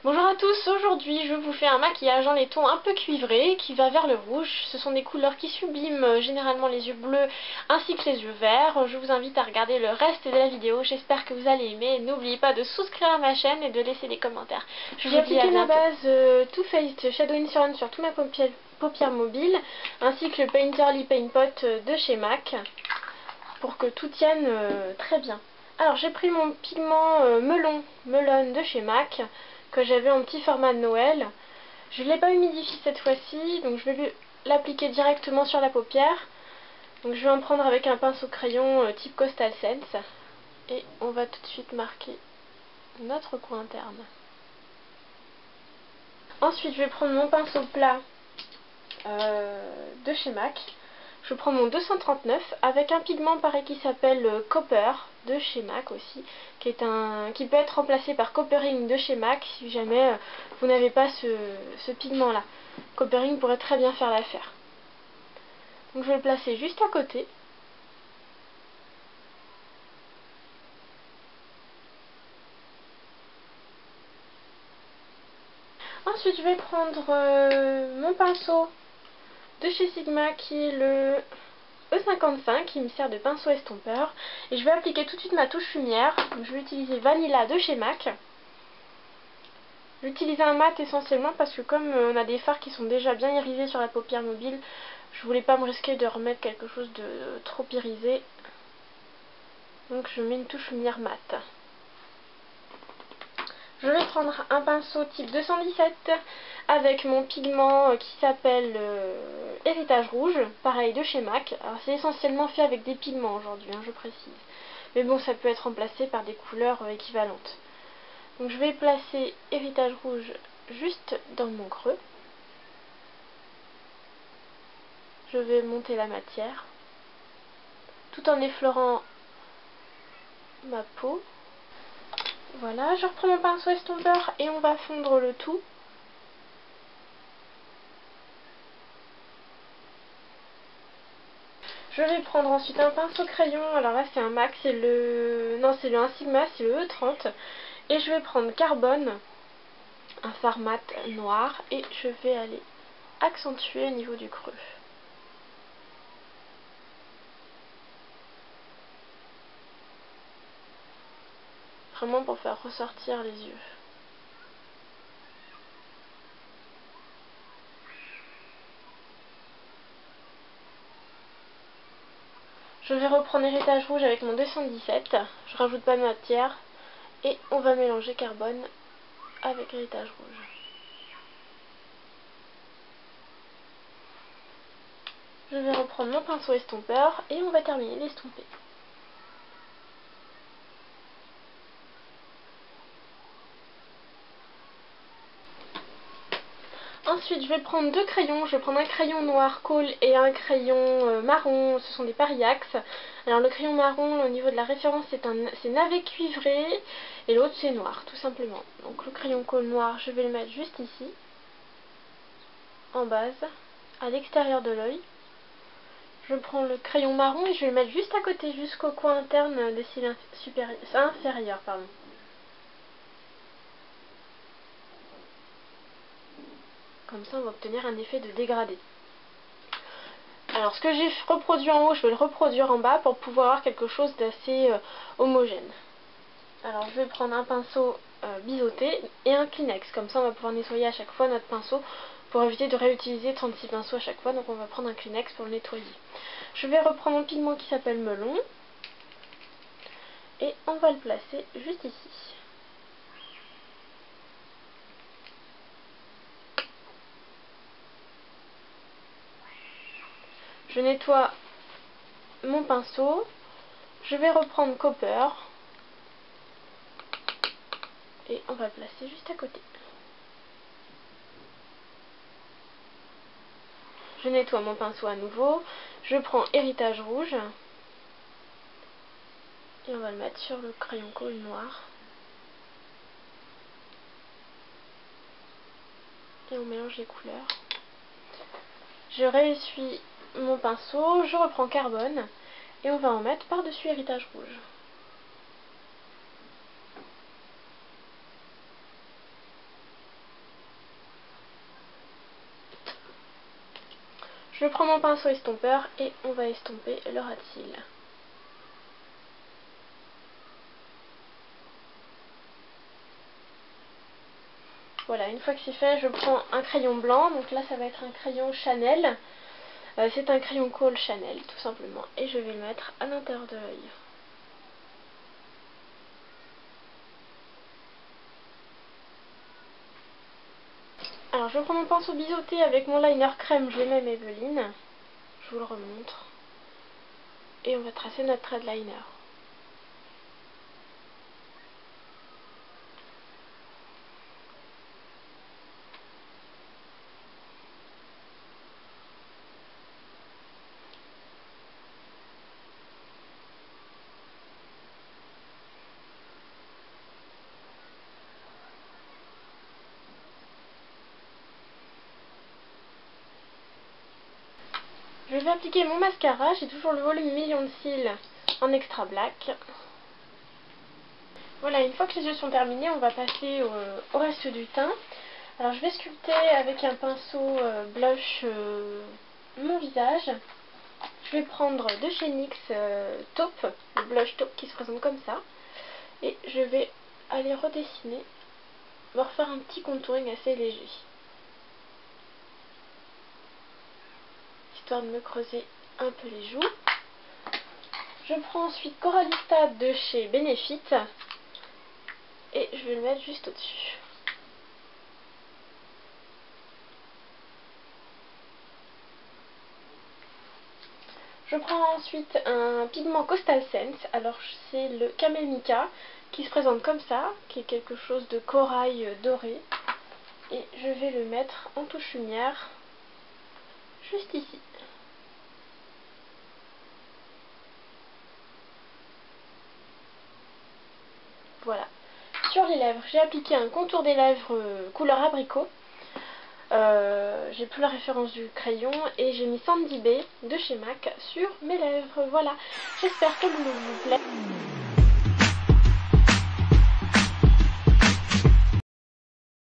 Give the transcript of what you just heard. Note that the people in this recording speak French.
Bonjour à tous, aujourd'hui je vous fais un maquillage en les tons un peu cuivrés qui va vers le rouge. Ce sont des couleurs qui subliment généralement les yeux bleus ainsi que les yeux verts. Je vous invite à regarder le reste de la vidéo, j'espère que vous allez aimer. N'oubliez pas de souscrire à ma chaîne et de laisser des commentaires. J'ai appliqué ma base Too Faced Shadow Insurance sur toute ma paupière mobile ainsi que le Painterly Paint Pot de chez MAC pour que tout tienne très bien. Alors j'ai pris mon pigment melon de chez MAC que j'avais en petit format de Noël. Je ne l'ai pas humidifié cette fois-ci, donc je vais l'appliquer directement sur la paupière. Donc je vais en prendre avec un pinceau crayon type Coastal Sense et on va tout de suite marquer notre coin interne. Ensuite je vais prendre mon pinceau plat de chez MAC. Je prends mon 239 avec un pigment pareil qui s'appelle Copper de chez MAC aussi, qui peut être remplacé par Coppering de chez MAC si jamais vous n'avez pas ce pigment là. Coppering pourrait très bien faire l'affaire. Donc je vais le placer juste à côté. Ensuite je vais prendre mon pinceau de chez Sigma qui est le E55 qui me sert de pinceau estompeur et je vais appliquer tout de suite ma touche lumière. Donc, je vais utiliser Vanilla de chez MAC. J'utilisais un mat essentiellement parce que comme on a des fards qui sont déjà bien irisés sur la paupière mobile, je voulais pas me risquer de remettre quelque chose de trop irisé. Donc je mets une touche lumière mat. Je vais prendre un pinceau type 217 avec mon pigment qui s'appelle Héritage Rouge, pareil de chez MAC. Alors c'est essentiellement fait avec des pigments aujourd'hui, je précise. Mais bon, ça peut être remplacé par des couleurs équivalentes. Donc je vais placer Héritage Rouge juste dans mon creux. Je vais monter la matière tout en effleurant ma peau. Voilà, je reprends mon pinceau estompeur et on va fondre le tout. Je vais prendre ensuite un pinceau crayon, alors là c'est un MAC, c'est le 1 Sigma, c'est le E30. Et je vais prendre Carbone, un fard mat noir, et je vais aller accentuer au niveau du creux. Vraiment pour faire ressortir les yeux. Je vais reprendre Héritage Rouge avec mon 217, je rajoute pas de matière et on va mélanger Carbone avec Héritage Rouge. Je vais reprendre mon pinceau estompeur et on va terminer d'estomper. Ensuite je vais prendre deux crayons, je vais prendre un crayon noir Kohl et un crayon marron, ce sont des Pariax. Alors le crayon marron au niveau de la référence c'est navet cuivré et l'autre c'est noir tout simplement. Donc le crayon Kohl noir je vais le mettre juste ici, en base, à l'extérieur de l'œil. Je prends le crayon marron et je vais le mettre juste à côté jusqu'au coin interne des cils inférieurs. Comme ça on va obtenir un effet de dégradé. Alors ce que j'ai reproduit en haut, je vais le reproduire en bas pour pouvoir avoir quelque chose d'assez homogène. Alors je vais prendre un pinceau biseauté et un Kleenex. Comme ça on va pouvoir nettoyer à chaque fois notre pinceau pour éviter de réutiliser 36 pinceaux à chaque fois. Donc on va prendre un Kleenex pour le nettoyer. Je vais reprendre un pigment qui s'appelle Melon. Et on va le placer juste ici. Je nettoie mon pinceau. Je vais reprendre Copper. Et on va le placer juste à côté. Je nettoie mon pinceau à nouveau. Je prends Héritage Rouge. Et on va le mettre sur le crayon Kohl noir. Et on mélange les couleurs. Je réessuie mon pinceau, je reprends Carbone et on va en mettre par-dessus Héritage Rouge. Je prends mon pinceau estompeur et on va estomper le ras de cils. Voilà, une fois que c'est fait, je prends un crayon blanc. Donc là, ça va être un crayon Chanel. C'est un crayon Coal Chanel, tout simplement. Et je vais le mettre à l'intérieur de l'œil. Alors, je prends mon pinceau biseauté avec mon liner crème Jamais Maybelline. Je vous le remontre. Et on va tracer notre trait de liner. Je vais appliquer mon mascara. J'ai toujours le volume Million de cils en extra black. Voilà, une fois que les yeux sont terminés, on va passer au reste du teint. Alors je vais sculpter avec un pinceau blush mon visage. Je vais prendre de chez NYX Taupe, le blush Taupe qui se présente comme ça. Et je vais aller redessiner, on va refaire un petit contouring assez léger. Histoire de me creuser un peu les joues. Je prends ensuite Coralista de chez Benefit. Et je vais le mettre juste au-dessus. Je prends ensuite un pigment Coastal Scents. Alors c'est le Camel Mica qui se présente comme ça, qui est quelque chose de corail doré. Et je vais le mettre en touche lumière, juste ici. Voilà. Sur les lèvres, j'ai appliqué un contour des lèvres couleur abricot. J'ai plus la référence du crayon et j'ai mis Sandy Bay de chez MAC sur mes lèvres. Voilà, j'espère que le look vous plaît.